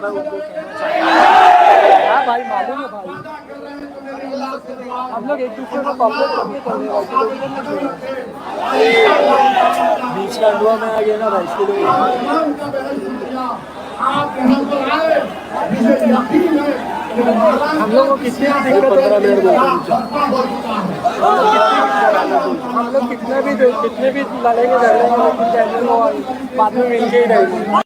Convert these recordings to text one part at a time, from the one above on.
मैं उनको कहना चाहता हूँ भाई, मालूम है भाई, हम लोग एक दूसरे को कॉपरेट करके चल रहे हैं, बीच का अंडुआ में आ गया ना भाई, इसके लिए हम लोग को कितने दिक्कत 15 मिनट हम लोग कितने भी लड़ेंगे झगड़ेंगे, लेकिन चैनल को बाद में मिल के ही रहेंगे।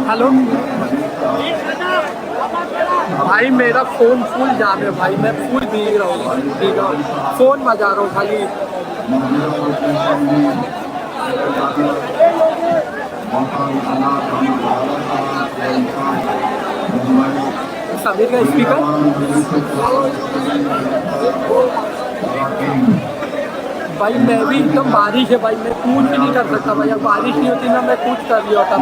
हेलो भाई, मेरा फ़ोन फुल जाम है भाई, मैं फुल भीग रहा हूँ, फ़ोन बजा रहा हूँ खाली। समीर का स्पीकर भाई, मैं भी एकदम, बारिश है भाई, मैं कुछ भी नहीं कर सकता भाई, अब बारिश नहीं होती ना मैं कुछ कर लिया होता।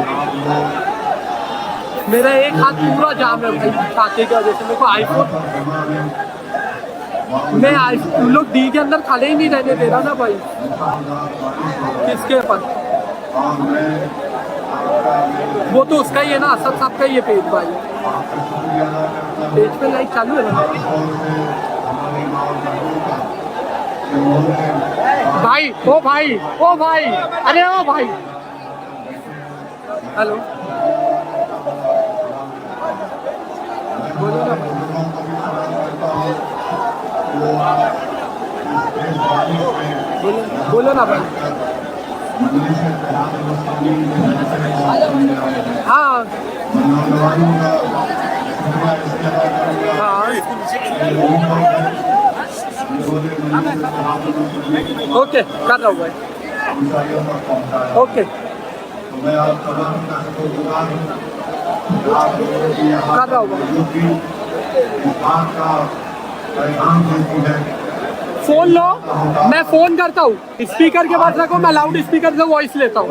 मेरा एक हाथ पूरा जाम है भाई छाते की वजह से, मेरे को आईफोन, मैं लोग डी के अंदर खड़े ही नहीं रहने दे रहा ना भाई, किसके पास, वो तो उसका ही है ना, असद साहब का ही है पेज भाई, पेज पे लाइक चालू है ना भाई, ओ भाई, ओ भाई, अरे ओ भाई, हेलो बोलो ना, बोलो ना भाई। हाँ ओके, कर रहा हूँ भाई, ओके कर रहा हूँ। फोन लो, मैं फोन करता हूँ, स्पीकर के पास रखो, मैं लाउड स्पीकर से वॉइस लेता हूँ।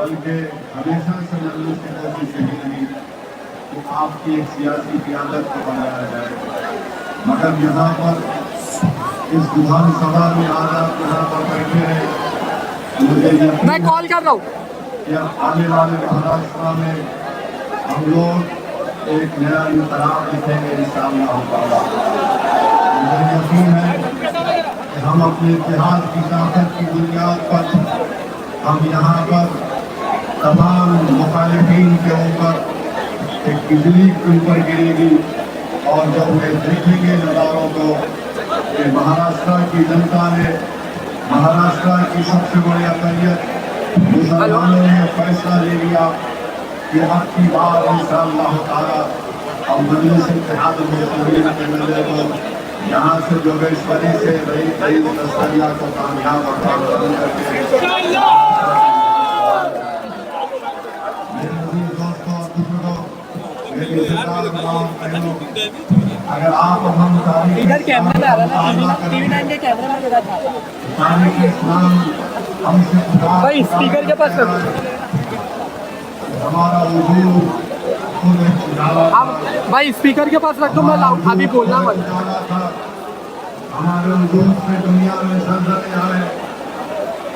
आपकी एक सियासी क़यादत को बनाया जाए, मगर यहाँ पर इस विधानसभा में आज आप यहाँ पर बैठे हैं, मुझे मैं कॉल कर रहा हूँ कि आने वाले महाराष्ट्र में हम लोग एक नया इंकलाब दिखेंगे इंशाअल्लाह ताला। मुझे यकीन है कि हम अपने इतिहास की ताकत की बुनियाद पर हम यहाँ पर तमाम मुखालिफिन के ऊपर एक बिजली के ऊपर गिरेगी, और जब वे देखेंगे नज़ारों को कि महाराष्ट्र की जनता ने, महाराष्ट्र की सबसे बड़ी अक़लियत मुसलमानों ने फैसला ले लिया कि अब की बार इंशाअल्लाह ताला हम मजलिस इत्तेहाद मुस्लिमीन के मिलने को यहाँ से जोगेश्वरी से रही नस्लिया को कामयाब और कामयाब करके अगर आप हम इधर कैमरा में आ रहा है, TV9 के कैमरा में मेरा था भाई, स्पीकर के पास हमारा भाई, स्पीकर के पास रख दो, मैं लाउड अभी बोलना मत। हमारे वजूद से दुनिया में सल्तनतें आए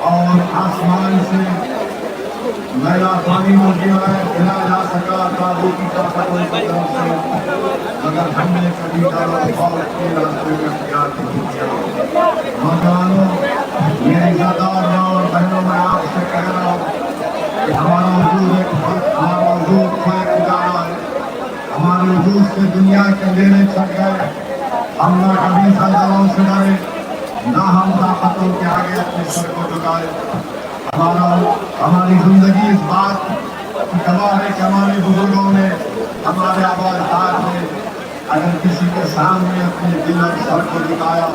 और आसमान से नया पानी मिला जा सका काबू की ताकत से, मगर हमने कभी के रास्ते में प्यार नहीं किया। नौजवानों, मेरे इज़्ज़तदार और बहनों, मैं आपसे कह रहा हूँ कि हमारा वजूद फेंक जाना है, हमारे वजूद से दुनिया के अंधेरे छट गए, हम ना कभी ज़ल्ज़लों से डरे, ना हम ताकतों के आगे अपने सर को झुकाए। हमारी जिंदगी इस बात की गवाह है कि हमारे बुजुर्गों ने, हमारे आबादार ने अगर किसी के सामने अपने दिल और सर को झुकाया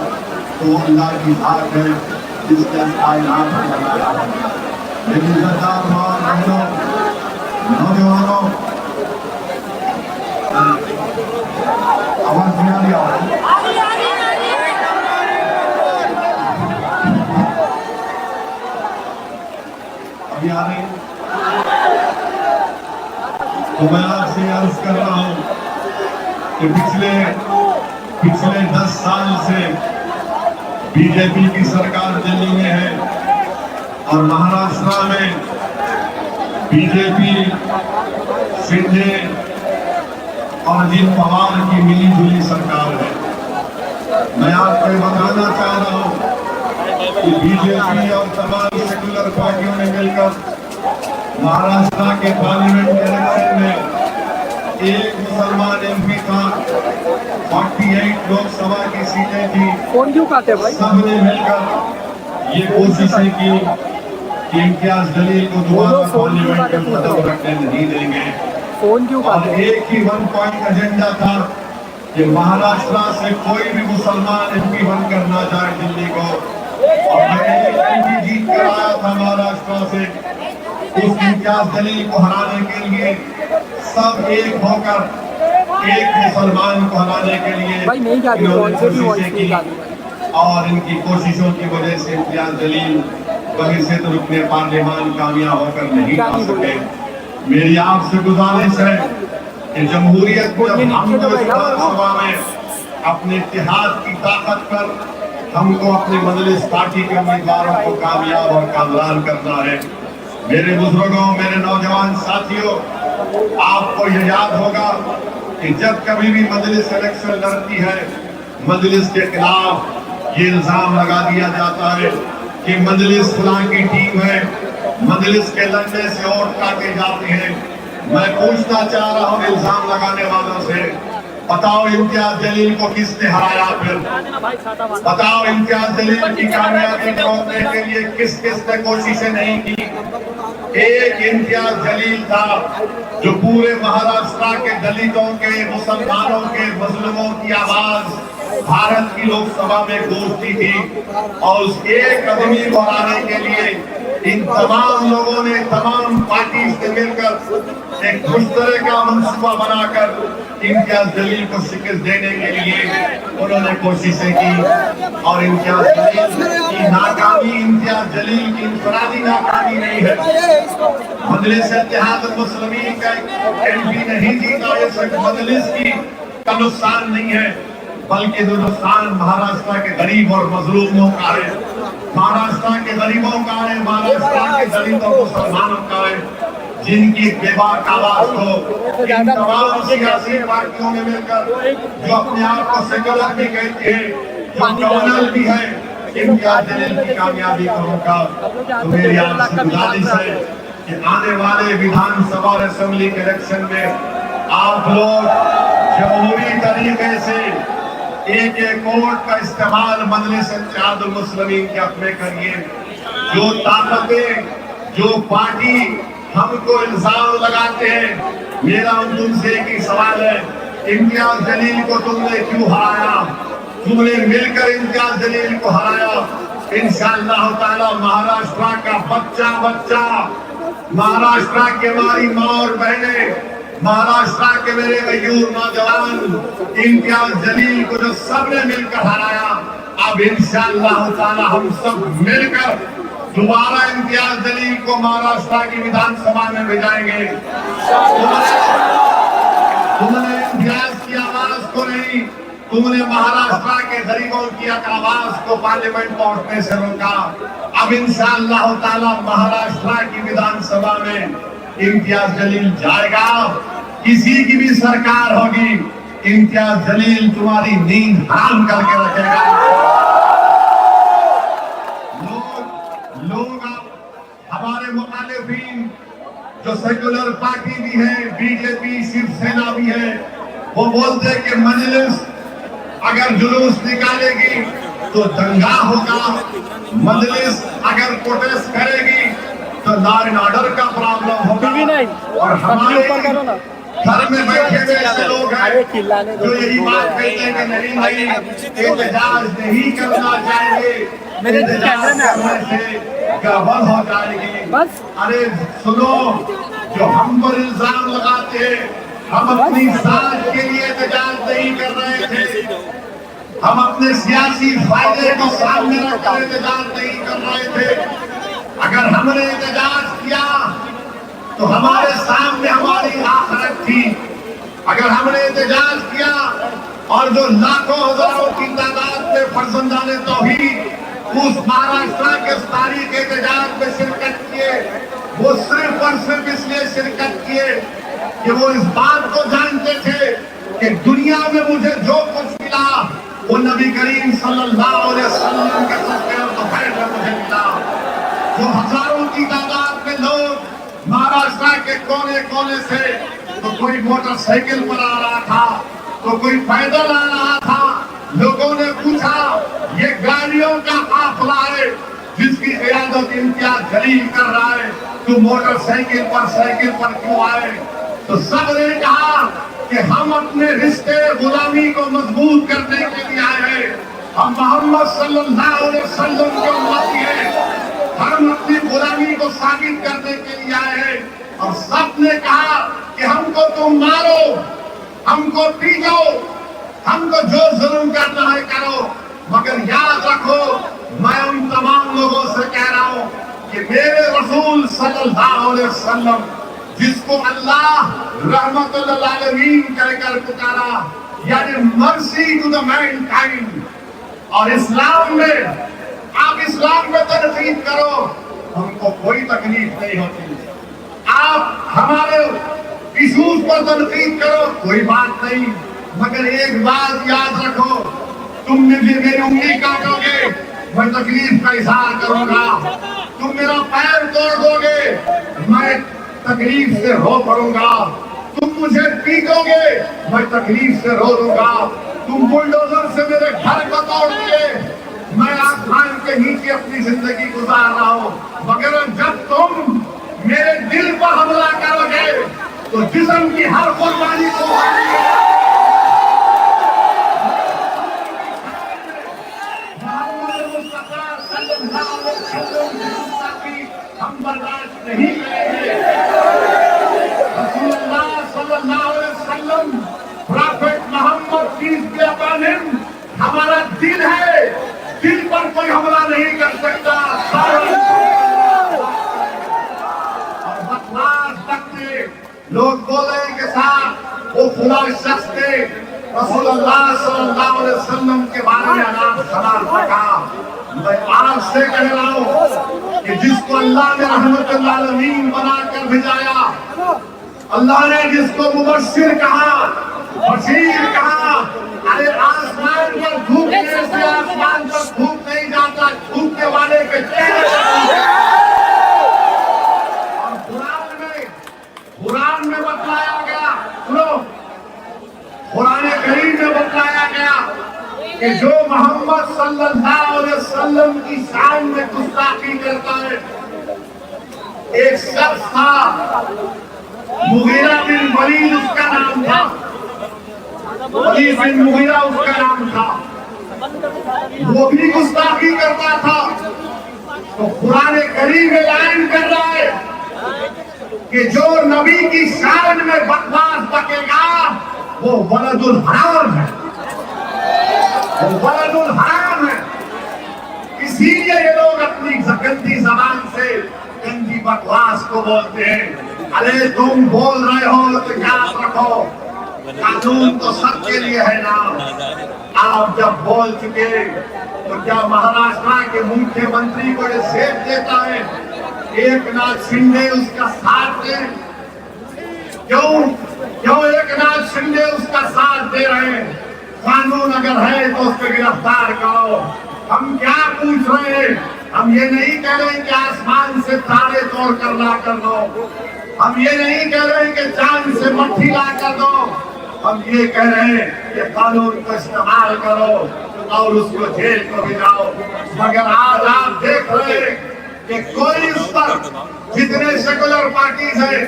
तो अल्लाह की बात है जिसके कायनात में लगाया है। लेकिन सरदार बहनों, नौजवानों, आवाज नहीं आ रही, अभी आ रहे हैं। तो मैं आपसे अर्ज कर रहा हूं कि पिछले 10 साल से बीजेपी की सरकार दिल्ली में है और महाराष्ट्र में बीजेपी शिंदे और अजित पवार की मिली जुली सरकार है। मैं आपको बताना चाह रहा हूं कि बीजेपी और तमाम सेकुलर पार्टियों ने मिलकर महाराष्ट्र के पार्लियामेंट इलेक्शन में एक मुसलमान एमपी था, 48 लोकसभा की सीटें थी। फोन क्यों काटे भाई? सबने मिलकर ये कोशिशें की कि इम्तियाज जलील को दोबारा पार्लियामेंट में कदम रखने नहीं देंगे। फोन क्यों और काटे? एक ही 1 पॉइंट एजेंडा था कि महाराष्ट्र से कोई भी मुसलमान एमपी बनकर ना जाए दिल्ली को। और मैंने एक एमपी जीत कर आया था महाराष्ट्र से, उस इम्तियाज जलील को हराने के लिए सब एक होकर एक मुसलमान को हराने के लिए भाई नहीं जाती, कौन से भी वॉइस नहीं जाती। और इनकी कोशिशों की वजह से इम्तियाज जलील बहिष्कृत रुकने पार्लियामान कामयाब होकर नहीं आ सके। मेरी आपसे गुजारिश है कि जमहूरियत को जब हम विधानसभा में अपने इत्तेहाद की ताकत पर हमको अपने मजलिस पार्टी के उम्मीदवारों को कामयाब और कामयाब करना है। मेरे बुजुर्गों, मेरे नौजवान साथियों, आपको ये याद होगा कि जब कभी भी मजलिस इलेक्शन लड़ती है, मजलिस के खिलाफ ये इल्जाम लगा दिया जाता है कि मजलिस फलां की टीम है, मजलिस के लड़ने से वोट काटे जाते हैं। मैं पूछना चाह रहा हूं इल्जाम लगाने वालों से, बताओ इम्तियाज जलील को किसने हराया? फिर बताओ इम्तियाज जलील की कामयाबी रोकने के लिए किस किस ने कोशिशें नहीं की? एक इम्तियाज जलील था जो पूरे महाराष्ट्र के दलितों के, मुसलमानों के, मुस्लिमों की आवाज भारत की लोकसभा में गूंजती थी। और उस एक आदमी को हराने के लिए इन तमाम लोगों ने, तमाम पार्टी से मिलकर एक मुश्तरके का मंसूबा बनाकर इम्तियाज जलील को शिकस्त देने के लिए उन्होंने कोशिशें की। और इम्तियाज जलील की नाकामी इम्तियाज जलील की इंफरादी नाकामी नहीं है। मजलिस इत्तेहाद मुस्लिमीन का एमपी नहीं जीता, ये सिर्फ मजलिस की का नुकसान नहीं है, बल्कि जो नुकसान महाराष्ट्र के गरीब और मजलूमों का है, महाराष्ट्र के गरीबों का है, महाराष्ट्र के दलितों मुसलमानों का है, जिनकी बेबाक आवाज को इन तमाम सियासी पार्टियों ने मिलकर, जो अपने आप को सेकुलर भी कहते हैं, जो कम्युनल भी है, इम्तियाज जलील की कामयाबी को रोका। तो मेरी आपसे गुजारिश है कि आने वाले विधानसभा और असेंबली के इलेक्शन में आप लोग जमहूरी तरीके से एक वोट का इस्तेमाल मजलिस इत्तेहाद मुस्लिमीन के हक में करिए। जो ताकतें, जो पार्टी हमको इल्जाम लगाते हैं, मेरा तुमसे एक ही सवाल है, इम्तियाज जलील को तुमने क्यों हराया? तुमने मिलकर इम्तियाज जलील को हराया। इंशाअल्लाह ताला महाराष्ट्र का बच्चा बच्चा, महाराष्ट्र की हमारी माँ और बहनें, महाराष्ट्र के मेरे मयूर नौजवान इम्तियाज जलील को जो सबने मिलकर हराया, अब इंशाअल्लाह ताला हम सब मिलकर दोबारा इम्तियाज जलील को महाराष्ट्र की विधानसभा में भेजाएंगे। तुमने इम्तियाज की आवाज को नहीं, तुमने महाराष्ट्र के गरीबों की आवाज को पार्लियामेंट पहुंचने से रोका। अब इंशाअल्लाह ताला महाराष्ट्र की विधानसभा में इम्तियाज जलील जाएगा। किसी की भी सरकार होगी, इम्तियाज जलील तुम्हारी नींद हराम करके रखेगा। लोग हमारे मुखालिफिन जो सेकुलर पार्टी भी है, बीजेपी, शिवसेना भी है, वो बोलते हैं कि मजलिस अगर जुलूस निकालेगी तो दंगा होगा, मजलिस अगर प्रोटेस्ट करेगी तो लॉ एंड ऑर्डर का प्रॉब्लम होगा। और हमारे घर में बैठे हुए ऐसे लोग हैं जो यही बात कहते हैं कि नहीं एहतजाज नहीं करना चाहिए, एहतजाज करने से गड़बड़ हो जाएगी। अरे सुनो, जो हम पर इल्जाम लगाते हैं, हम अपनी साथ के लिए एहतजाज नहीं कर रहे थे, हम अपने सियासी फायदे को सामने रखकर एहतजाज नहीं कर रहे थे। अगर हमने एहतजाज किया तो हमारे सामने हमारी आखिरत थी। अगर हमने एहतजाज किया और जो लाखों हजारों की तादाद में फर्जंदाने तौहीद उस महाराष्ट्र के तारीख एहतजाज में शिरकत किए, वो सिर्फ और सिर्फ इसलिए शिरकत किए कि वो इस बात को जानते थे कि दुनिया में मुझे जो कुछ मिला वो नबी करीम सल्लल्लाहु अलैहि वसल्लम के सदक़े और तौहीद में मुझे मिला। जो हजारों की तादाद में लोग महाराष्ट्र के कोने कोने से, तो कोई मोटरसाइकिल पर आ रहा था, तो कोई पैदल आ रहा था। लोगों ने पूछा ये गाड़ियों का काफिला है जिसकी क़यादत इम्तियाज जलील कर रहा है, तू मोटरसाइकिल पर क्यों आए? तो सब ने कहा कि हम अपने रिश्ते गुलामी को मजबूत करने के लिए आए हैं, हम मोहम्मद सल्लल्लाहु अलैहि वसल्लम के उम्मती हैं, हम अपनी गुलामी को साबित करने के लिए आए हैं। और सब ने कहा कि हमको तुम मारो, हमको पीटो, हमको जो जुल्म करना है करो, मगर याद रखो मैं उन तमाम लोगों से कह रहा हूं कि मेरे रसूल सल्लल्लाहु अलैहि वसल्लम जिसको अल्लाह रहमतुल लिल आलमीन कहकर पुकारा, यानी मर्सी टू द मैनकाइंड, और इस्लाम में आप इस्लाम में तनकीद करो, हमको कोई तकलीफ नहीं होती। आप हमारे इशूज पर तनकीद करो, कोई बात नहीं, मगर एक बात याद रखो, तुम मुझे मेरी उंगली काटोगे, मैं तकलीफ का इजहार करूंगा। तुम मेरा पैर तोड़ दोगे, मैं तकलीफ से रो पड़ूंगा। तुम मुझे पीटोगे, मैं तकलीफ से रो दूंगा। तुम बुलडोजर से मेरे घर को तोड़ोगे, मैं आसमान के नीचे अपनी जिंदगी गुजार रहा हूं, मगर जब तुम मेरे दिल पर हमला करोगे तो जिस्म की हर कुर्बानी को हम बर्दाश्त नहीं करेंगे। रसूलुल्लाह सल्लल्लाहु अलैहि वसल्लम prophet Mohammad peace be upon him हमारा दिल है, दिल पर कोई हमला नहीं कर सकता। और बकवास करते लोग बोले के साथ वो खुला शख्स थे रसूलुल्लाह सल्लल्लाहु अलैहि वसल्लम के बारे में अनाप शनाप रखा। मैं आज से कह रहा हूँ कि जिसको अल्लाह ने रहमतुल लिल आलमीन बनाकर भेजाया, अल्लाह ने जिसको मुबश्शिर कहा, बशीर कहा, अरे आसमान पर धूपने से आसमान पर धूप नहीं जाता, धूपने वाले के चेहरे और कुरान में बतलाया गया, सुनो, कुरान करीम में बतलाया गया कि जो मोहम्मद सल्लल्लाहु अलैहि वसल्लम की शान में गुस्ताखी करता है, एक शख्स था मुगीरा बिन वलीद उसका नाम था, वलीद बिन मुगीरा उसका नाम था, वो भी गुस्ताखी करता था। तो कुरान करीम में ऐलान कर रहा है कि जो नबी की शान में बकवास बकेगा वो वलदुल हराम है, वो वलदुल हराम है। इसीलिए ये लोग अपनी गंदी जबान से गंदी बकवास को बोलते हैं। अरे तुम बोल रहे हो तो याद रखो, कानून तो सबके लिए है ना। आप जब बोल चुके तो क्या महाराष्ट्र के मुख्यमंत्री को ये सेब देता है एकनाथ शिंदे उसका साथ दे? क्यों एकनाथ शिंदे उसका साथ दे रहे हैं? कानून अगर है तो उसको गिरफ्तार करो। हम क्या पूछ रहे हैं? हम ये नहीं कह रहे कि आसमान से तारे तोड़ कर ला कर दो, हम ये नहीं कह रहे कि चांद से मट्टी ला कर दो, हम ये कह रहे हैं कि कानून को इस्तेमाल करो और उसको जेल को भिजाओ। मगर आज आप देख रहे हैं कि कोई इस पर, जितने सेकुलर पार्टीज हैं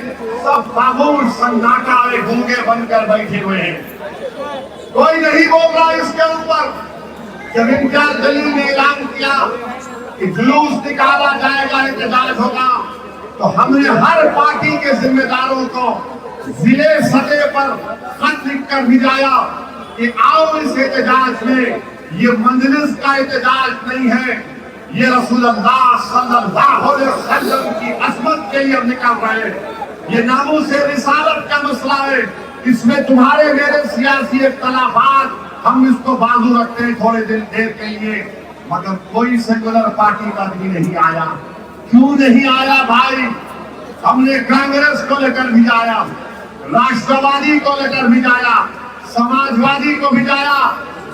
सब खामोश सन्नाटा में गूंगे बनकर बैठे हुए हैं, कोई नहीं बोल रहा इसके ऊपर। जब इम्तियाज जलील ने ऐलान किया कि जुलूस निकाला जाएगा, एहतजाज होगा, तो हमने हर पार्टी के जिम्मेदारों को जिले सतह पर खत लिखकर भिजाया कि आओ इस एहतजाज में। ये मंजलिस का एहतजाज नहीं है, ये रसूलुल्लाह सल्लल्लाहु अलैहि वसल्लम की अज़मत के लिए हम निकल रहे हैं। ये नामूस से रिसालत का मसला है, इसमें तुम्हारे मेरे सियासी इख्तलाफात हम इसको बाजू रखते हैं थोड़े दिन देर के लिए, मगर कोई सेकुलर पार्टी का भी नहीं आया। क्यों नहीं आया भाई? हमने कांग्रेस को लेकर भिजाया, राष्ट्रवादी को लेकर भिजाया, समाजवादी को भिजाया,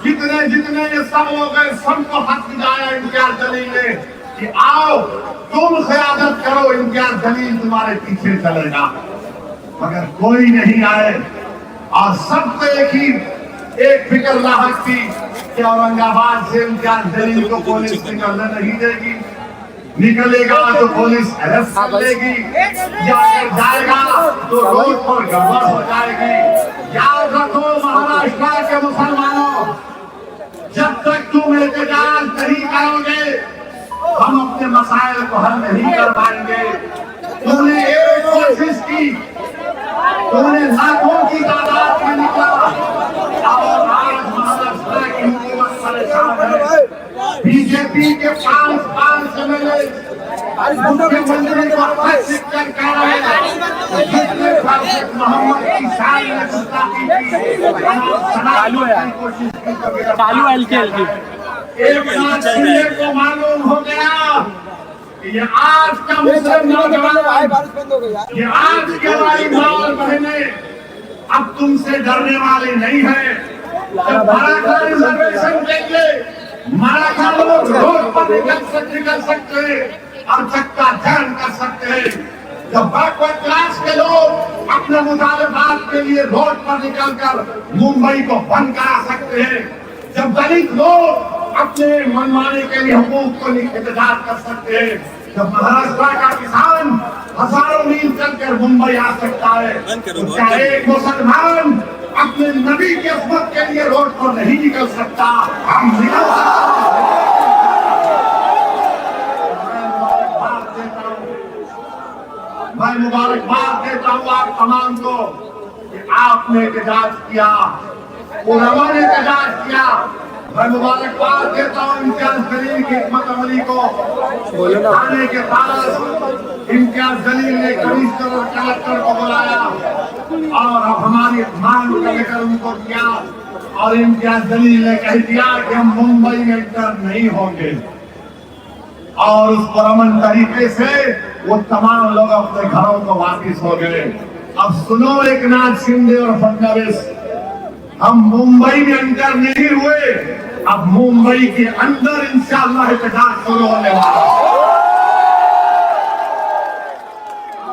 जितने जितने ये सब लोग हैं सबको हाथ भिजाया इम्तियाज जलील ने कि आओ तुम क़यादत करो, इम्तियाज जलील तुम्हारे पीछे चलेगा। मगर कोई नहीं आए और सबको एक फिक्र लाहक थी कि औरंगाबाद से इम्तियाज जलील को पुलिस निकलने नहीं देगी, निकलेगा तो पुलिस अरेस्ट कर लेगी, या जाएगा तो रोड पर गड़बड़ हो जाएगी। याद रखो महाराष्ट्र के मुसलमानों, जब तक तुम एहतजाज नहीं करोगे हम अपने मसाइल को हल नहीं कर पाएंगे। तुमने एक कोशिश की, तुमने लाखों की तादाद में निकला और आज महाराष्ट्र की हुकूमत परेशान है। बीजेपी के पांच एमएलए मुख्यमंत्री को आकर्षित कर कह रहे हैं जितने फारूक मोहम्मद की शान ने गुस्ताखी की कोशिश की चालू एलके एक नाथ शिंदे को मालूम हो गया कि ये आज का मुस्लिम नौजवान, ये आज के हमारी माँ और बहने अब तुमसे डरने वाले नहीं है। जब मराठा रिजर्वेशन देंगे, मराठा लोग रोड पर निकल सकते हैं और चक्का जाम कर सकते हैं। जब बैकवर्ड क्लास के लोग अपने मुतालबात के लिए रोड पर निकलकर मुंबई को बंद करा सकते हैं, जब दलित लोग अपने मनमाने के लिए हुकूक को एहतजाज कर सकते हैं, जब महाराष्ट्र का किसान हजारों मील चलकर मुंबई आ सकता है, तो क्या एक मुसलमान अपने नबी की अज़मत के लिए रोड पर नहीं निकल सकता? हम निकल सकते हैं। मैं मुबारकबाद देता हूँ आप तमाम को कि आपने एहतजाज किया, उलमा ने एहतजाज किया। मैं मुबारकबाद देता हूँ इम्तियाज जलील की हिकमत अमली को। थाने के पास इम्तियाज जलील ने कमिश्नर और कलेक्टर को बुलाया और अब हमारी मांग को लेकर उनको किया और इम्तियाज जलील ने कह दिया कि हम मुंबई में इंटर नहीं होंगे और उस परमन तरीके से वो तमाम लोग अपने घरों को वापिस हो गए। अब सुनो एक नाथ शिंदे और फडणवीस, हम मुंबई में अंदर नहीं हुए, अब मुंबई के अंदर इंशाअल्लाह एहतजाज शुरू होने वाला है।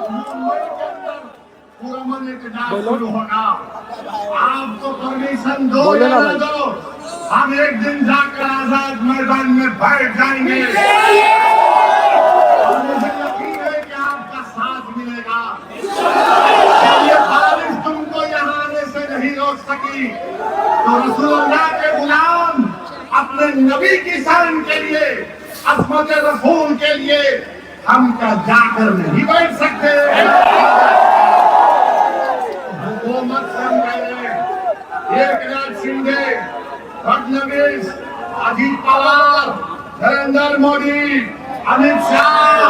मुंबई के अंदर पुरअमन एहतजाज शुरू होगा। आपको परमिशन दो या न दो, हम एक दिन जाकर आजाद मैदान में बैठ जाएंगे और मुझे यकीन है कि आपका साथ मिलेगा। ये बारिश तुमको यहाँ आने से नहीं रोक सकी, तो रसूलुल्लाह के गुलाम अपने नबी की शान के लिए, अज़मत रसूल के लिए हम क्या जाकर नहीं बैठ सकते? हुकूमत से हम कह रहे हैं, एकनाथ शिंदे, फडणवीस, अजित पवार, नरेंद्र मोदी, अमित शाह,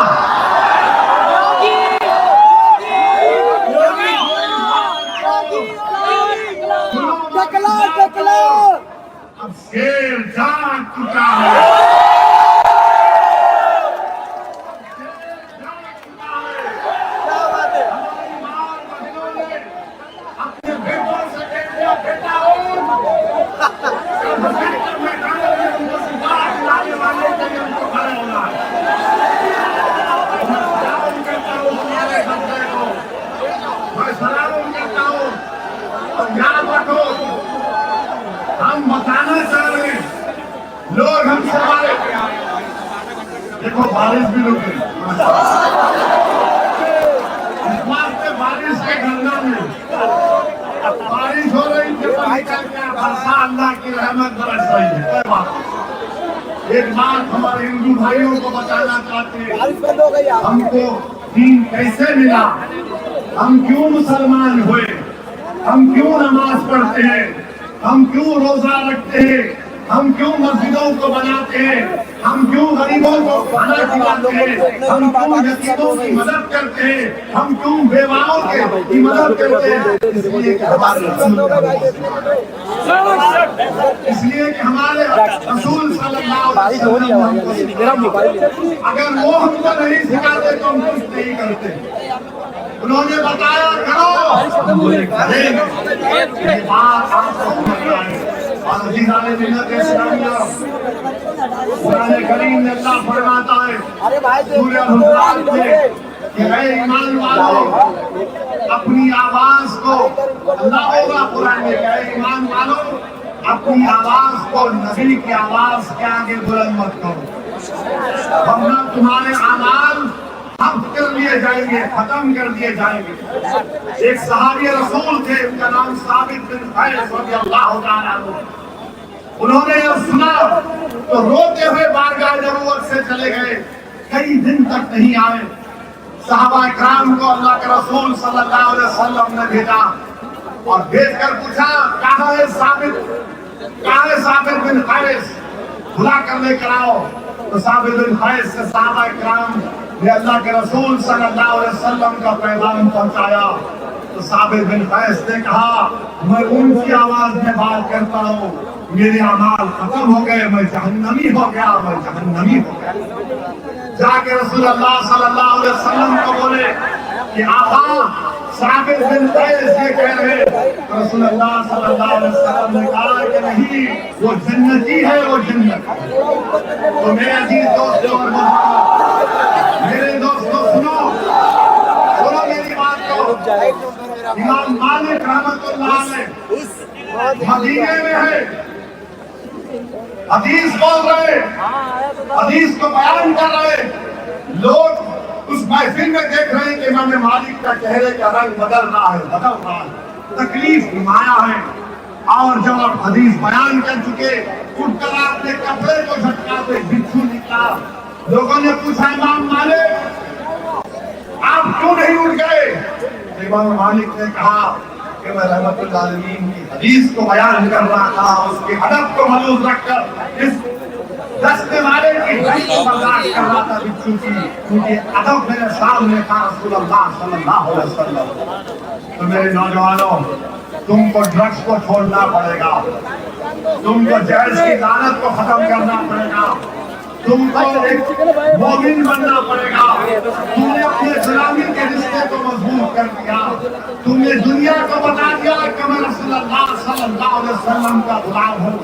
अब शेर जाग चुका है। हमारी माँ बहनों ने अपने बेटों से कह दिया, बेटा उनको सितारा दिलाने वाले के लिए उनको खड़े होना है। मैं सलाम करता हूँ तुम्हारे खतरे को, मैं सलाम करता हूँ और याद रखो हम बताना चाह रहे हैं, लोग हमसे हमारे देखो बारिश भी रुक गई, इस बात से बारिश के गंगा में बारिश हो रही थी, बरसा अल्लाह की रहमत बरस रही है। कोई बात नहीं। एक बात हमारे हिंदू भाइयों को बताना चाहते हैं, हमको दीन कैसे मिला, हम क्यों मुसलमान हुए, हम क्यों नमाज पढ़ते हैं, हम क्यों रोजा रखते हैं, हम क्यों मस्जिदों को बनाते हैं, हम क्यों गरीबों को खाना हम क्यों यतीमों की मदद करते हैं, हम क्यों बेवाओं की मदद करते हैं, इसलिए कि हमारे रसूल सल्लल्लाहु अलैहि वसल्लम अगर वो हमको नहीं सिखाते तो हम कुछ नहीं करते। उन्होंने बताया करो, कुरान करीम में अल्लाह फरमाता है सूरह हुजरात में कि ऐ ईमान वालों अपनी आवाज को, अल्लाह होगा कुरान में, ऐ ईमान वालों अपनी आवाज को नबी की आवाज के आगे बुलंद मत करो, वरना तुम्हारे अमाल हफ्त कर लिए जाएंगे, खत्म कर दिए जाएंगे। एक सहाबी रसूल थे, उनका नाम साबित बिन कैस रज़ियल्लाहु ताला अन्हु। उन्होंने जब सुना तो रोते हुए बारगाह नबूवत से चले गए, कई दिन तक नहीं आए। सहाबा इकराम को अल्लाह के रसूल सल्लल्लाहु अलैहि वसल्लम ने भेजा और भेजकर पूछा कहाँ है साबित बिन कैस, बुला कर लेकर आओ। तो साबित बिन कैस से सहाबा इकराम ने अल्लाह के रसूल सल्लल्लाहु अलैहि वसल्लम का पैगाम पहुंचाया। तो साबित बिन कैस ने कहा मैं उनकी आवाज में बात करता हूँ, मेरे अमाल खत्म हो गए, मैं जहन्नमी हो गया। जाके रसूलुल्लाह सल्लल्लाहु अलैहि वसल्लम को बोले कि आका साबित बिन कैस ये कह रहे। तो रसूलुल्लाह सल्लल्लाहु अलैहि वसल्लम ने कहा कि नहीं, वो जन्नती है, वो जन्नत। तो मेरे अजीज दोस्तों और मेरे दोस्तों सुनो मेरी बात को। इमाम मालिक रहमतुल्लाह अलैह मदीने में है, हदीस बोल रहे, हदीस को बयान कर रहे। लोग उस महफिल में देख रहे हैं कि इमाम मालिक का चेहरे का रंग बदल रहा है, तकलीफ हिमाया है। और जब आप हदीस बयान कर चुके, उठकर आपने कपड़े को झटकाते बिच्छू निकला। लोगों ने पूछा इमाम मालिक आप क्यों नहीं उठ गए? इमाम मालिक ने कहा कि मैं रहमतुल आलमीन की हदीस को बयान कर रहा था, उसके अदब को मलूज रखकर इस दस्ते वाले की हदीस को बर्दाश्त कर रहा था बिच्छू की, क्योंकि अदब मेरे सामने था रसूलुल्लाह सल्लल्लाहु अलैहि वसल्लम। तो मेरे नौजवानों, तुमको ड्रग्स को छोड़ना पड़ेगा, तुमको जहज की लानत को खत्म करना पड़ेगा, तुमको एक मोमिन बनना पड़ेगा। तुमने अपने गुलामी के रिश्ते को मजबूत कर दिया, तुमने दुनिया को बता दिया कि मैं रसूलुल्लाह सल्लल्लाहु अलैहि वसल्लम का गुलाम हूँ।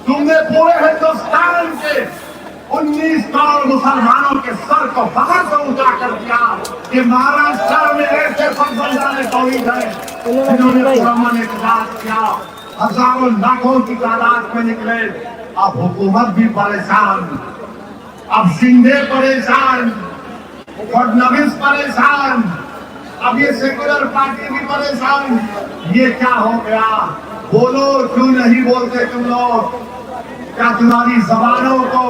तुमने पूरे हिंदुस्तान के 19 करोड़ मुसलमानों के सर को फखर से ऊंचा कर दिया कि महाराष्ट्र में ऐसे फर्जंदाने तौहीद है जिन्होंने पुरअमन एहतजाज किया, हजारों लाखों की तादाद में निकले। अब हुकूमत भी परेशान, अब शिंदे परेशान, फडणवीस परेशान, अब ये सेक्युलर पार्टी भी परेशान। ये क्या हो गया? बोलो, क्यों नहीं बोलते तुम लोग? क्या तुम्हारी जबानों को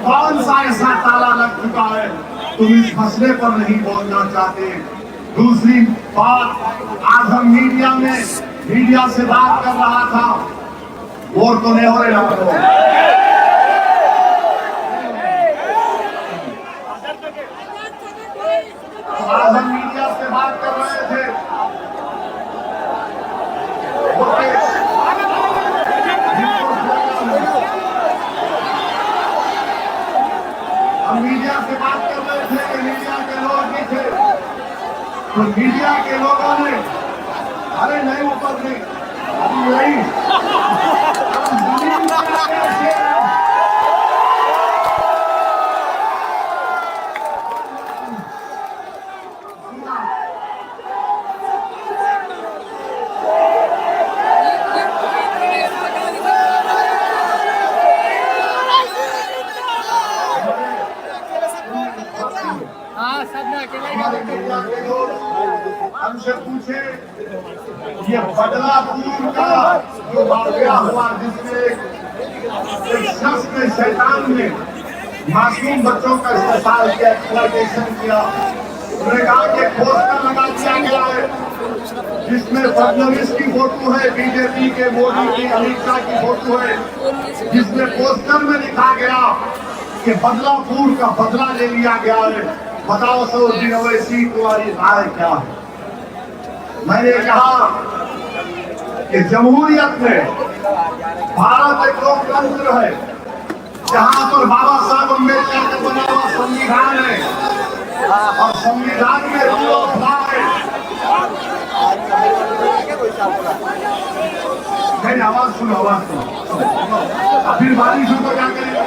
कौन सा ऐसा ताला लग चुका है, तुम इस मसले पर नहीं बोलना चाहते? दूसरी बात, आज हम मीडिया से बात कर रहा था, वोट तो नहीं हो रहे ना, आज हम मीडिया से बात कर रहे थे, हम मीडिया से बात कर रहे थे कि मीडिया के लोग भी थे, तो मीडिया के लोगों ने अरे नहीं ऊपर नहीं नहीं हमसे पूछे ये बदलापुर का जो वाकया हुआ जिसमें एक शख्स ने, शैतान ने मासूम बच्चों का इस्तेमाल किया, एक्सप्लॉयटेशन किया। उन्होंने कहा कि पोस्टर लगा दिया गया है जिसमें फडणवीस की फोटो है, बीजेपी के, मोदी की, अमित शाह की फोटो है, जिसमें पोस्टर में लिखा गया कि बदलापुर का बदला ले लिया गया है। बताओ सरोजिनी ओवैसी तुम्हारी राय क्या है? मैंने कहा कि जमहूरियत में भारत एक लोकतंत्र है जहां पर बाबा साहब अम्बेडकर का बना हुआ संविधान है और संविधान में रूल ऑफ लॉ है। नहीं, आवाज सुनो, आवाज सुनो। फिर बारिश हो तो क्या करेंगे?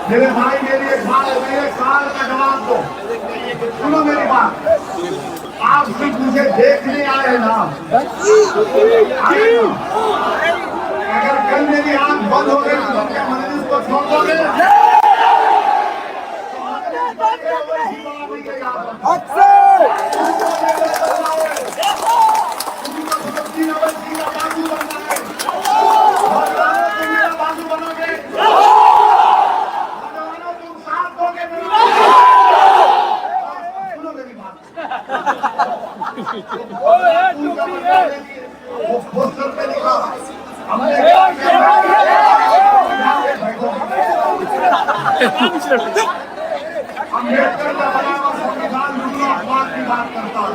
मेरे भाई मेरी एक सवाल का जवाब दो। सुनो मेरी बात, आप सिर्फ मुझे देखने आए हैं ना? आए ना? अगर कल मेरी आंख बंद हो गई तो क्या मजलिस को छोड़ दोगे? वो पोस्टर पे लिखा हमने अम्बेडकर का बना हुआ संविधान रूल की बात करता है।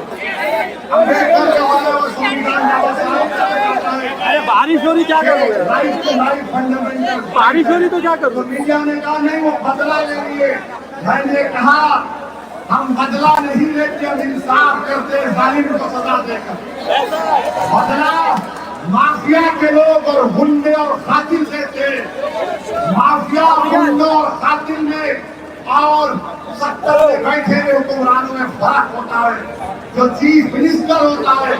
अम्बेडकर का बना हुआ संविधान बाबा साहब। अरे बारिश हो रही, क्या करोगे? लाइफ तो लाइफ फंडामेंटल। बारिश हो रही तो क्या करोगे? मीडिया ने कहा नहीं वो बदला ले लिए। मैंने कहा हम बदला नहीं लेते, हम इंसाफ करते हैं जालिम को सजा देकर। बदला माफिया के लोग और गुंडे और कातिल से थे। माफिया, गुंडे और कातिल में और सत्तर में बैठे हुए हुक्मरानों में फर्क होता है। जो चीफ मिनिस्टर होता है,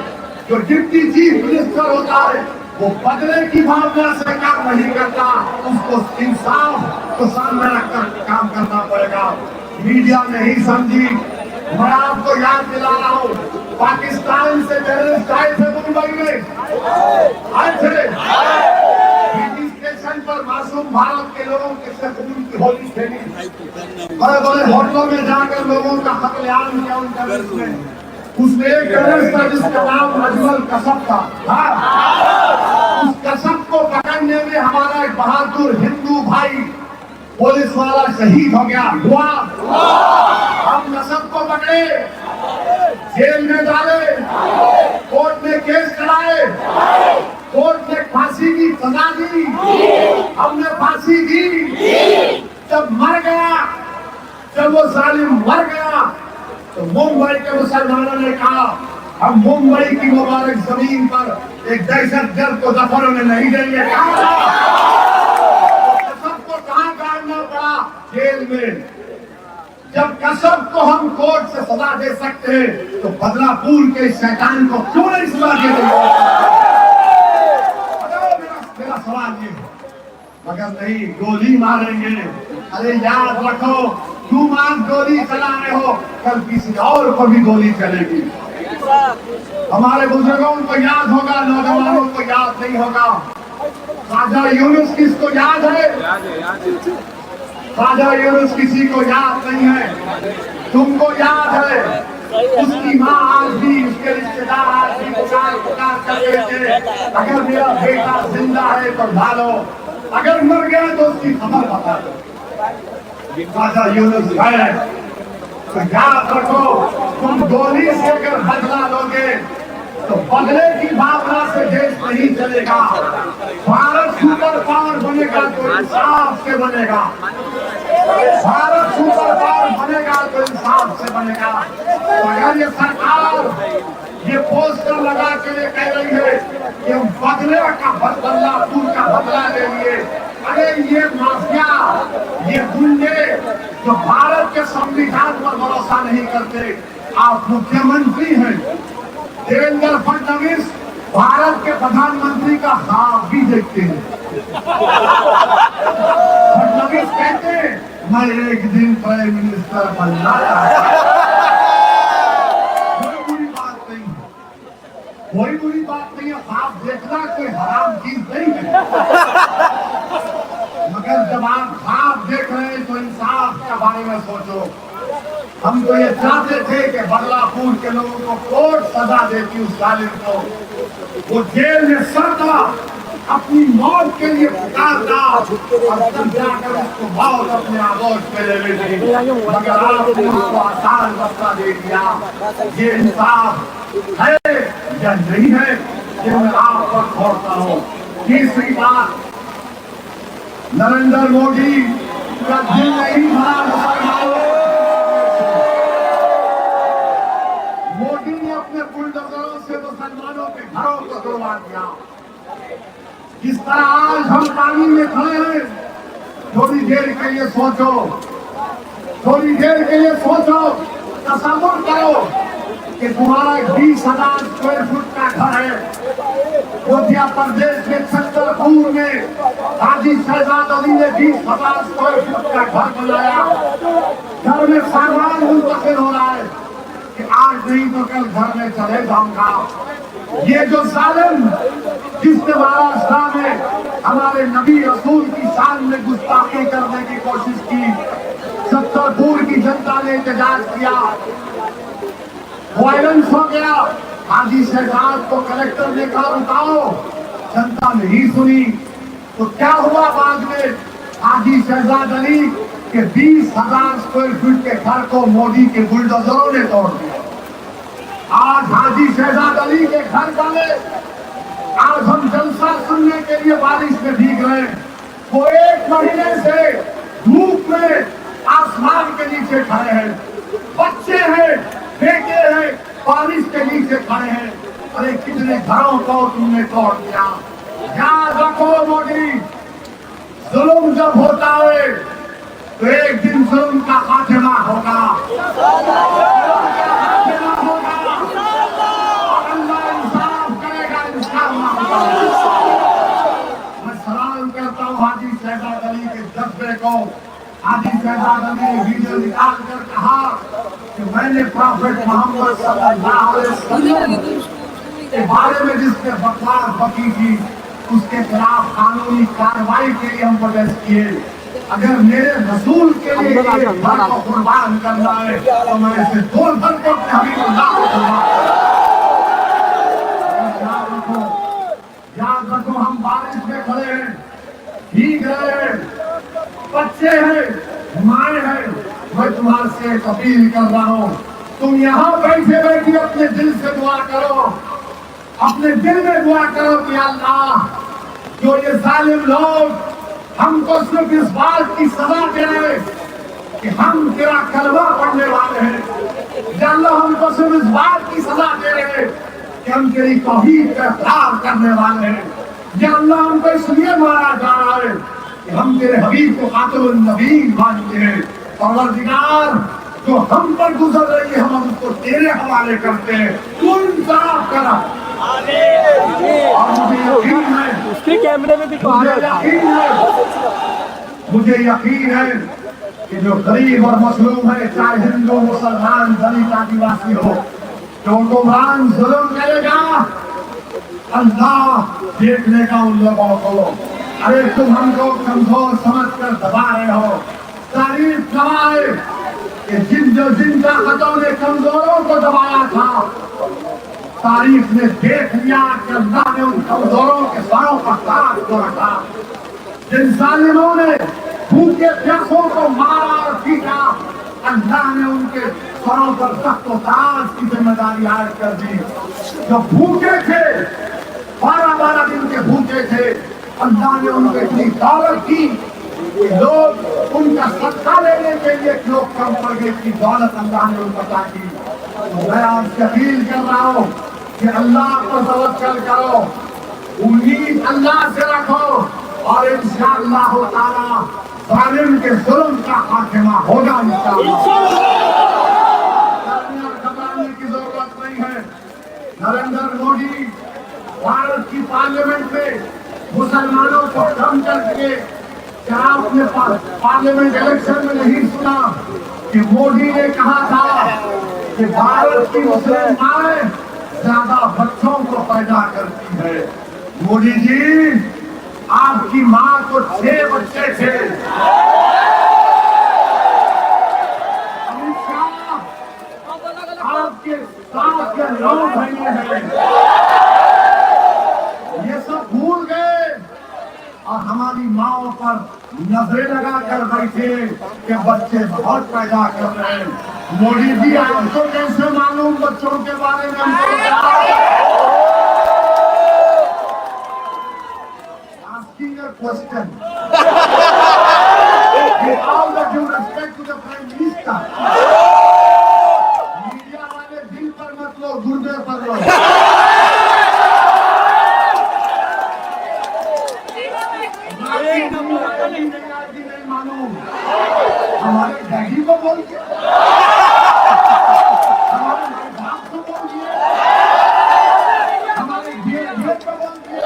जो डिप्टी चीफ मिनिस्टर होता है, वो बदले की भावना से काम नहीं करता, उसको इंसाफ को सामने रखकर काम करना पड़ेगा। मीडिया नहीं समझी। मैं आपको याद दिला रहा हूँ, पाकिस्तान से टेररिस्ट आए थे मुंबई में, आए थे बीटी स्टेशन पर मासूम भारत के लोगों के साथ उनकी होली खेली। बड़े बड़े होटलों में जाकर लोगों का कत्लेआम किया उन टेररिस्ट ने। उसमें एक टेररिस्ट था जिसका नाम अजमल कसब था। उस कसब को पकड़ने में हमारा एक बहादुर हिंदू भाई पुलिस वाला शहीद हो गया। हुआ हम नसब को पकड़े, जेल में डाले, कोर्ट में केस कराए, कोर्ट ने फांसी की सजा दी, हमने फांसी दी। जब मर गया, जब वो जालिम मर गया तो मुंबई के मुसलमानों ने कहा हम मुंबई की मुबारक जमीन पर एक दहशतगर्द को दफन में नहीं देंगे। जेल में। जब कसब को हम कोर्ट से सजा दे सकते हैं तो बदलापुर के शैतान को क्यों नहीं सजा दे देंगे? मेरा सवाल ये है, मगर नहीं गोली मारेंगे। अरे याद रखो, तुम आज गोली चला रहे हो, कल किसी और को भी गोली चलेगी। हमारे बुजुर्गों को याद होगा, नौजवानों को याद नहीं होगा। ख्वाजा यूनुस किसको याद है? ख्वाजा यूनुस किसी को याद नहीं है, तुमको याद है। उसकी माँ आज भी, उसके रिश्तेदार आज भी पुकार कर रहे थे, अगर मेरा बेटा जिंदा है तो ढालो, अगर मर गया तो उसकी खबर बता दो। ख्वाजा यूनुस है तो याद रखो, तुम गोली से अगर बदला लोगे तो बदले की भावना से देश नहीं चलेगा। भारत सुपर पावर बनेगा तो इंसाफ से बनेगा। भारत सुपर पावर बनेगा तो इंसाफ से बनेगा। अगर ये सरकार ये पोस्टर लगा के ये कह रही है कि हम बदले का बदलापुर का बदला ले लिए, अरे ये माफिया, ये गुंडे जो भारत के संविधान पर भरोसा नहीं करते। आप मुख्यमंत्री हैं, देवेंद्र फडणवीस भारत के प्रधानमंत्री का ख्वाब भी देखते हैं। फडणवीस कहते हैं मैं एक दिन प्राइम मिनिस्टर बनना चाहता हूं। कोई बुरी बात नहीं है, कोई बुरी बात नहीं है। ख्वाब देखना कोई हराम चीज नहीं है, मगर जब आप ख्वाब देख रहे हैं तो इंसाफ के बारे में सोचो। हम तो ये चाहते थे कि बदलापुर के लोगों को कोर्ट सजा देती उस जालिम को, वो जेल में सड़ता, अपनी मौत के लिए पुकारता और फिर जाकर उसको मौत अपने आगोश में ले लेती, मगर आपने उसको आसान रास्ता दे दिया। ये इंसाफ है या नहीं है, ये मैं आप पर छोड़ता हूँ। तीसरी बात, नरेंद्र मोदी का दिल नहीं भरा मुसलमानों। मोदी ने अपने बुलडोजरों से मुसलमानों के घरों को तोड़वा दिया। जिस तरह आज हम पानी में खड़े हैं, थोड़ी देर के लिए सोचो, थोड़ी देर के लिए सोचो, तसव्वुर करो कि तुम्हारा 20,000 स्क्वायर फुट का घर है। मध्य प्रदेश के छतरपुर में हाजी शहजाद अली ने 20,000 स्क्वायर फुट का घर बनाया। घर में सामान मुंतकिल हो रहा है कि आज नहीं तो कल घर में चले जाऊंगा। ये जो जालिम जिसने महाराष्ट्र में हमारे नबी रसूल की शान में गुस्ताखी करने की कोशिश की, छतरपुर की जनता ने एहतजाज किया, वायलेंस हो गया। हाजी शहजाद को कलेक्टर ने कहा रुकाओ, जनता नहीं सुनी तो क्या हुआ बाद में? हाजी शहजाद अली के 20,000 स्क्वायर फीट के घर को मोदी के बुलडोजरों ने तोड़ दिया। आज हाजी शहजाद अली के घर वाले, आज हम जलसा सुनने के लिए बारिश में भीग रहे हैं। वो 1 महीने से धूप में आसमान के नीचे खड़े हैं, बच्चे हैं, बेटे हैं, बारिश के नीचे खड़े हैं। अरे कितने घरों को तुमने तोड़ दिया। याद रखो मोदी, जुल्म जब होता है तो एक दिन जुल्म का खात्मा होगा, अल्लाह इंसाफ करेगा, इंशाअल्लाह। मैं सलाम करता हूँ हाजी शहजाद अली के जज्बे को। हाजी शहजाद अली ने वीडियो निकाल कर कहा कि मैंने प्रॉफेट मोहम्मद सल्लल्लाहु अलैहि वसल्लम के बारे में जिसने बकवास बकी थी, उसके खिलाफ कानूनी कार्रवाई के लिए हम प्रोटेस्ट किए। अगर मेरे रसूल के लिए घर को कुर्बान करना है तो मैं इसे दोल भर को हबीबुल्लाह को कुर्बान। याद रखो, हम बारिश में खड़े हैं, भीग रहे हैं, बच्चे हैं, माए हैं। मैं तुम्हारे से एक अपील कर रहा हूँ, तुम यहाँ बैठे बैठे अपने दिल से दुआ करो, अपने दिल में दुआ करो कि अल्लाह, जो ये जालिम लोग हमको सिर्फ इस बात की सजा दे रहे कि हम तेरा कलमा पढ़ने वाले हैं, या अल्लाह हमको सिर्फ इस बात की सजा दे रहे कि हम तेरी तौहीद का इक़रार करने वाले हैं, या अल्लाह हमको इसलिए मारा जा रहा है कि हम तेरे हबीब को खातिमुन नबीय्यीन मानते हैं। परवरदिगार, जो हम पर गुजर रही है हम उसको तेरे हवाले करते हैं, तू इंसाफ करा। और मुझे यकीन है, उसके कैमरे में भी मुझे यकीन है कि जो गरीब और मजलूम है, चाहे हिंदू, मुसलमान, दलित, आदिवासी हो, जो हुक्मरान जुल्म करेगा, अल्लाह देख लेगा उन लोगों को। अरे तुम हमको कमजोर समझ कर दबा रहे हो। तारीफ गवाए कि जिन ताकतों ने कमजोरों को दबाया था, तारीफ ने देख लिया कि अल्लाह ने उन कमजोरों के सरों पर ताज को रखा। जिन जालिमों ने भूखे प्यासों को मारा और पीटा, अल्लाह ने उनके सरों पर तख्त व ताज की जिम्मेदारी आयद कर दी। जो भूखे थे, 12-12 दिन के भूखे थे, अल्लाह ने उनको इतनी दौलत की कि लोग उनका सदका लेने के लिए लोग कम पड़ गए कि दौलत अल्लाह ने उनको अता की। मैं आपसे अपील कर रहा हूँ कि अल्लाह को तवक्कल करो, उम्मीद अल्लाह से रखो और इंशाअल्लाह ताला जालिम के जुल्म का खात्मा होगा इंशाअल्लाह। घबराने की जरूरत नहीं है। नरेंद्र मोदी भारत की पार्लियामेंट में मुसलमानों को कम करके, क्या आपने पार्लियामेंट इलेक्शन में नहीं सुना कि मोदी ने कहा था कि भारत की मुस्लिम माएं ज्यादा बच्चों को पैदा करती है। मोदी जी, आपकी माँ को 6 बच्चे थे। अमित शाह, आपके 7 या 9 बहनें हैं। ये सब भूल गए युवाओं पर नजरें लगा कर बैठे कि बच्चे बहुत पैदा कर रहे हैं। मोदी जी आपको कैसे मालूम बच्चों के बारे में? Asking a question. With all the due respect to the Prime Minister, media वाले दिल पर मत लो, गुर्दे पर लो। नहीं मालूम, हमारे डैडी को बोलिए, हमारे बाप को बोलिए, हमारे जेठ को बोलिए,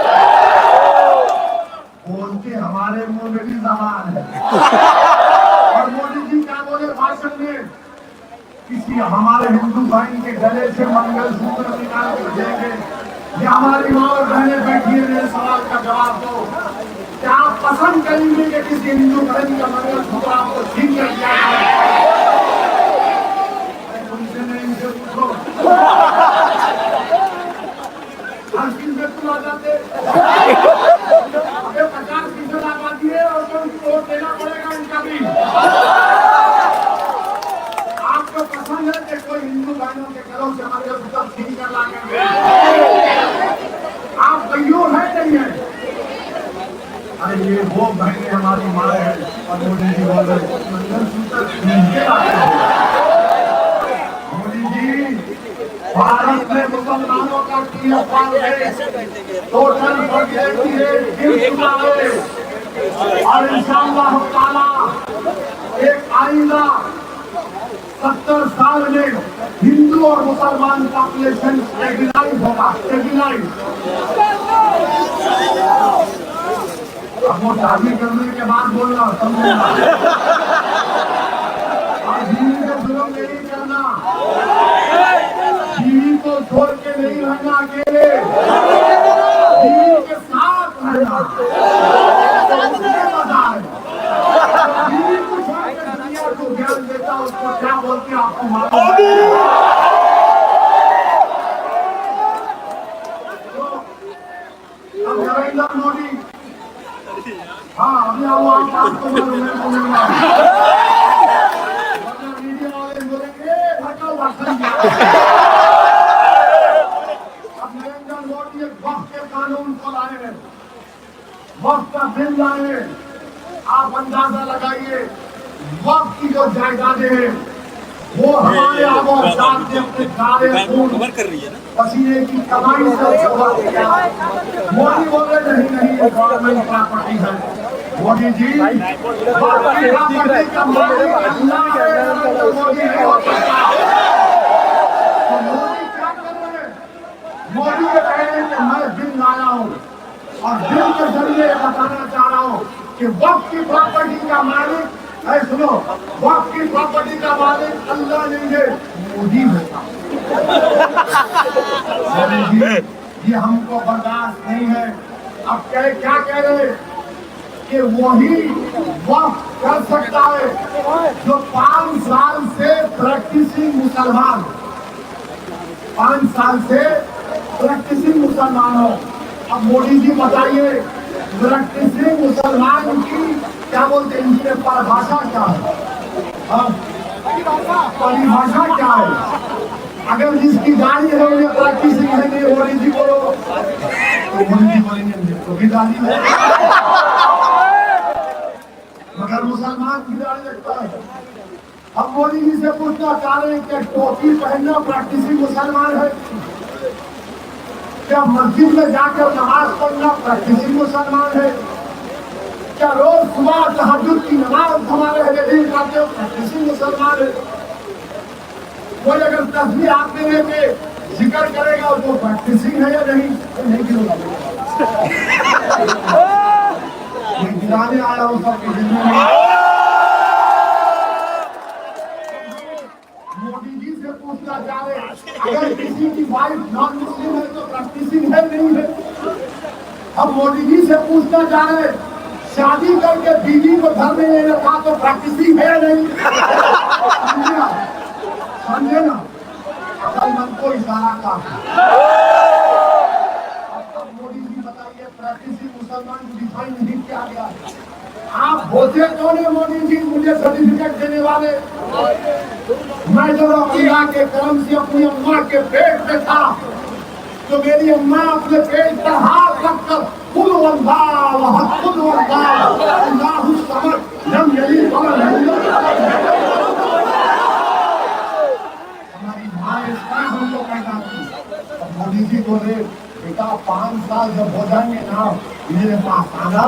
बोलते हमारे मुंह में भी जबान है। और मोदी जी क्या बोले भाषण में? किसी हमारे हिंदू भाई के गले से मंगलसूत्र निकाल कर देंगे, या हमारी माँ और बहनें बैठी है, मेरे सवाल का जवाब दो। क्या आप पसंद करेंगे कि किसी हिंदू बहन का मंगलसूत्र आपको छीन कर दिया जाए? तुमसे नहीं, इनसे पूछो। हर चीज में तुम आ जाते, 50% आबादी है और तो उनको वोट देना पड़ेगा इनका भी। आपको पसंद है कि कोई हिंदू बहनों के घरों से मंगलसूत्र छीन कर ला कर? आप कईयों है नहीं है? अरे ये वो बहनें हमारी माँ है और मोदी जी बोल रहे मंगलसूत्र छीन के लाते हैं। मोदी जी, भारत में मुसलमानों का टोटल फर्टिलिटी रेट गिर चुका है और इंशाअल्लाह ताला एक आइंदा 70 साल में हिंदू और मुसलमान पॉपुलेशन स्टेबलाइज होगा, स्टेबलाइज। अब वो शादी करने के बाद बोलना, समझेगा। और बीवी को जुल्म नहीं करना, बीवी को छोड़ के नहीं रहना अकेले, बीवी के साथ रहना। बीवी को छोड़ के दुनिया को ज्ञान देता, उसको क्या बोलते हैं आपको मालूम है? अब नरेंद्र मोदी, हाँ अभी आपको मालूम है, मीडिया वाले बोलेंगे भटका हुआ अब नरेंद्र मोदी एक वक्त के कानून को लाए हैं, वक्त का बिल लाए हैं। आप अंदाजा लगाइए, वक्त की जो जायदादें हैं वो हमारे आबो अजदाद ने अपने सारे खून पसीने की कमाई से जोड़ा दिया। मोदी बोले नहीं, ये गवर्नमेंट प्रॉपर्टी है। मोदी जी, प्रॉपर्टी का मालिक अल्लाह है, मोदी नहीं हो सकता। तो मोदी क्या कर रहे हैं? मोदी ये कह रहे हैं कि मैं बिल लाया हूँ और बिल के जरिए बताना चाह रहा हूँ कि वक्त की प्रॉपर्टी का मालिक है, सुनो, वक्त की प्रॉपर्टी का मालिक अल्लाह नहीं है, मोदी होगा। मोदी जी, ये हमको बर्दाश्त नहीं है। अब क्या कह रहे कि वही वक्त कर सकता है जो 5 साल से प्रैक्टिसिंग मुसलमान, 5 साल से प्रैक्टिसिंग मुसलमान हो। अब मोदी जी बताइए, प्रैक्टिसिंग मुसलमान की क्या बोलते हैं, इनकी परिभाषा क्या है? परिभाषा क्या है? अगर जिसकी गाड़ी है उन्हें प्रैक्टिसिंग है, नहीं मोदी जी बोलो तो मोदी जी बोलेंगे तो भी गाड़ी है, मगर मुसलमान की गाड़ी लगता है। अब मोदी जी से पूछना चाह रहे हैं कि टोपी पहनना प्रैक्टिसिंग मुसलमान है? क्या मस्जिद में जाकर नमाज पढ़ना प्रैक्टिसिंग मुसलमान है? क्या रोज सुबह तहज्जुद की नमाज हमारे हजरीन करते हो प्रैक्टिसिंग मुसलमान है? कोई अगर तस्वीर आप देने पे जिक्र करेगा वो प्रैक्टिसिंग है या नहीं? नहीं गिराने आया हूँ सबकी जिंदगी। मोदी जी से पूछना चाह रहे, अगर किसी की वाइफ नॉन मुस्लिम है तो प्रैक्टिसिंग है नहीं है? अब मोदी जी से पूछना चाह रहे, शादी करके बीवी को घर में नहीं रखा तो प्रैक्टिसिंग है नहीं? समझे ना, अकल मन को इशारा का। अब मोदी जी बताइए, प्रैक्टिसिंग मुसलमान को डिफाइन नहीं किया गया। होते कौन है मोदी जी मुझे सर्टिफिकेट देने वाले? मैं जब अल्लाह के करम से अपनी अम्मा के पेट में था तो मेरी अम्मा अपने पेट पर हाथ रखकर कुल वल्लाह अहद कुल वल्लाह अल्लाहु समद लम यलिद वलम यूलद। हमारी माँ इसका हमको कहना थी। मोदी जी बोले बेटा 5 साल जब हो जाएंगे ना मेरे पास आना,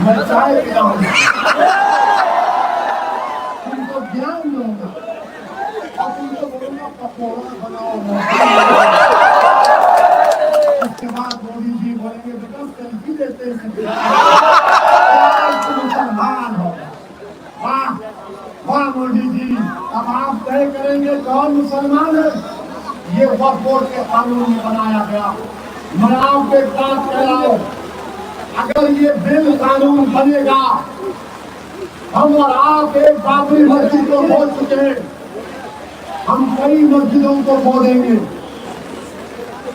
मैं चाय पिलाऊंगा, तुमको ज्ञान दूंगा और तुमको बोलूंगा पकौड़ा बनाओ। उसके बाद मोदी जी बोलेंगे बेटा सेल्फी लेते हैं, मुसलमान हो। वाह वाह मोदी जी, अब आप तय करेंगे कौन मुसलमान है। ये वक्फ बोर्ड के कानून में बनाया गया। मैं आपको एक बात कह रहा हूं, अगर ये बिल कानून बनेगा, हम और आप एक बाबरी मस्जिद को खो चुके हैं, हम कई मस्जिदों को खो देंगे।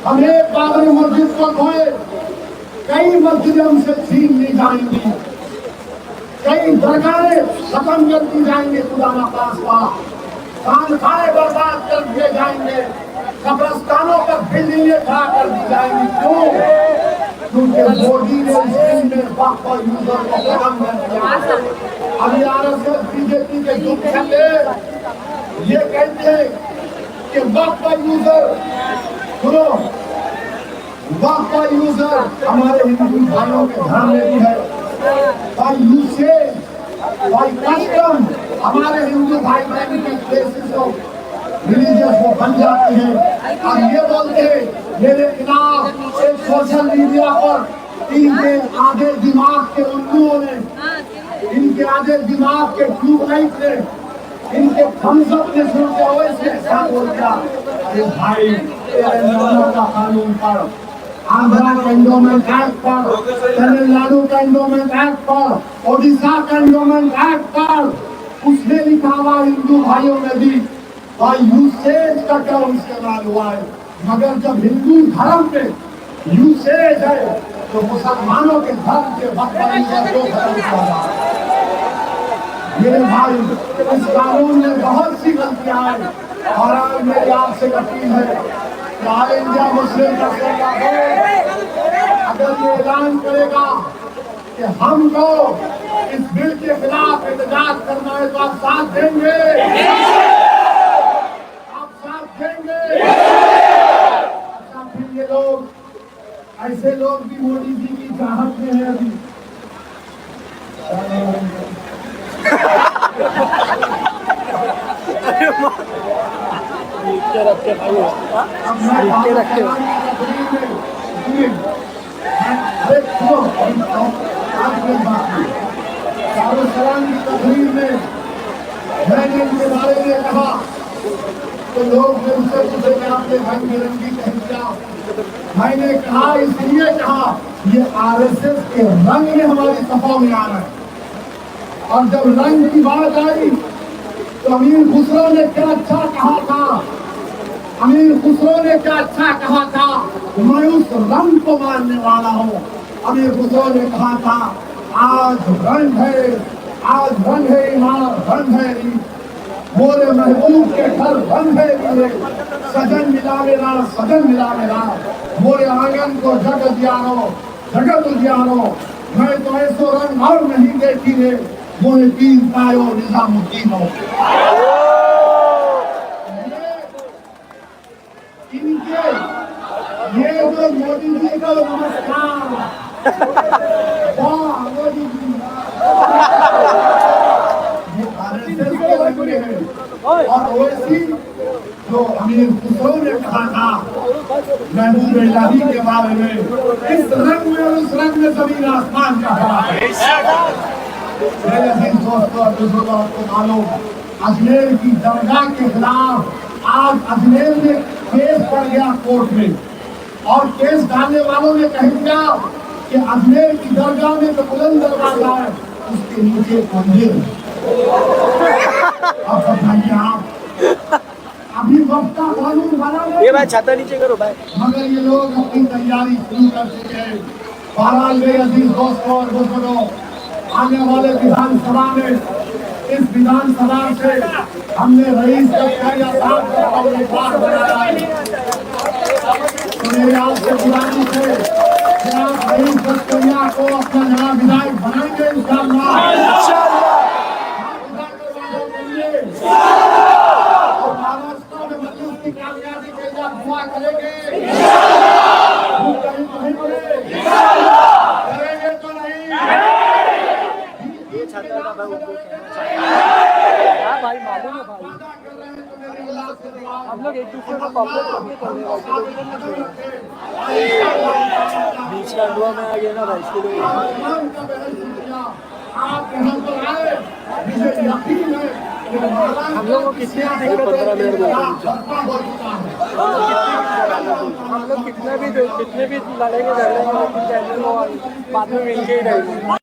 हम एक बाबरी मस्जिद को खोए, कई मस्जिदें हमसे छीन ली जाएंगी, कई दरगाहें खत्म कर दी जाएंगे, खुदा ना खास्ता खानखाने बर्बाद कर दिए जाएंगे, कब्रस्तानों पर बिल्डिंगें खड़ा कर दी जाएंगी। क्यों? क्योंकि मोदी ने इस में वक्फ और यूजर को खत्म कर दिया। अभी आरएसएस बीजेपी के युग चले, ये कहते हैं कि वक्फ और यूजर, सुनो, वक्फ और यूजर हमारे हिंदू भाइयों के धर्म में भी है। और यूसेज और कस्टम हमारे हिंदू भाई बहन के प्लेसेस को रिलीजियस वो बन जाती है। और ये बोलते हैं मेरे खिलाफ एक सोशल मीडिया पर इनके आधे दिमाग के उल्लुओं ने, इनके आधे दिमाग के ट्यूबलाइट ने, इनके थम्सअप ने सुनते हुए ऐसा बोल दिया। अरे भाई तेलंगाना का कानून पर, आंध्रा का एंडोमेंट एक्ट पर, तमिलनाडु का एंडोमेंट एक्ट पर, ओडिशा का एंडोमेंट एक्ट पर उसने लिखा हुआ हिंदू भाइयों में भी और यूसेज का टर्म इस्तेमाल हुआ है। मगर जब हिंदू धर्म पे यूसेज है तो मुसलमानों के धर्म के वक्त को खत्म किया जा रहा है। मेरे भाई, इस कानून में बहुत सी गलतियां हैं और आज मेरी आपसे अपील है कि ऑल इंडिया मुस्लिम अगर ये ऐलान करेगा कि हमको इस बिल के खिलाफ एहतजाज करना है तो आप साथ देंगे, आप साथ देंगे। अच्छा, फिर ये लोग, ऐसे लोग भी मोदी जी की चाहत में है अभी। दारुसलाम की तकरीर में मैंने इनके बारे में कहा तो लोग मुझसे पूछे कि आपने रंग बिरंगी कहीं क्या। मैंने कहा इसलिए कहा ये आरएसएस के रंग में हमारी सफा में आ रहा है। और जब रंग की बात आई तो अमीर खुसरो ने क्या अच्छा कहा था, अमीर खुसरो ने क्या अच्छा कहा था, मैं उस रंग को मानने वाला हूँ। अमीर खुसरो ने कहा था आज रंग है, आज रंग है इमारत, रंग है मोरे महबूब के घर, रंग है मेरे सजन मिला मेरा, सजन मिला मेरा, मोरे आंगन को जगत दियारो, जगत उजियारो, मैं तो ऐसो रंग और नहीं देखी रे, मोरे पीर पायो निजामुद्दीन हो। इनके ये जो मोदी जी का नमस्कार, वाह मोदी जी, ये आरएसएस के रंग में है। और वैसी जो अमीर खुसरो ने कहा था महबूब इलाही के बारे में, इस रंग में और उस रंग में जमीन आसमान का फर्क है। मेरे दोस्तों और बुजुर्गों, आपको मालूम अजमेर की दरगाह के खिलाफ आज अजमेर में केस पड़ गया कोर्ट में, और केस डालने वालों ने कह दिया कि अजमेर की दरगाह में तो बुलंद दरवाजा है, उसके नीचे मंदिर है। अब बताइए आप, अभी वक्त का कानून बना है, ये भाई छाता नीचे करो भाई, मगर ये लोग अपनी तैयारी शुरू कर चुके हैं। बहरहाल मेरे अजीज दोस्तों और बुजुर्गों, आने वाले विधानसभा में इस विधानसभा से हमने रईस कचहरिया साहब का उम्मीदवार बनाया है। तो मेरी आपसे गुजारिश है कि आप रईस कचहरिया को अपना नया विधायक बनाएंगे इंशाअल्लाह। और महाराष्ट्र में मजलिस की कामयाबी के लिए दुआ करेंगे। कहीं नहीं बोले करेंगे तो नहीं। हाँ भाई मालूम है भाई, हम लोग एक दूसरे को कॉपरेट करके कर रहे हैं। बीच का हुआ में आ गया ना भाई, इसके लिए आप यहाँ पर आए, मुझे यकीन है कि हम लोग को कितनी भी दिक्कत है, 15 मिनट हम लोग कितने भी लड़ेंगे झगड़ेंगे, लेकिन चैनल को बाद में मिल के ही रहेंगे।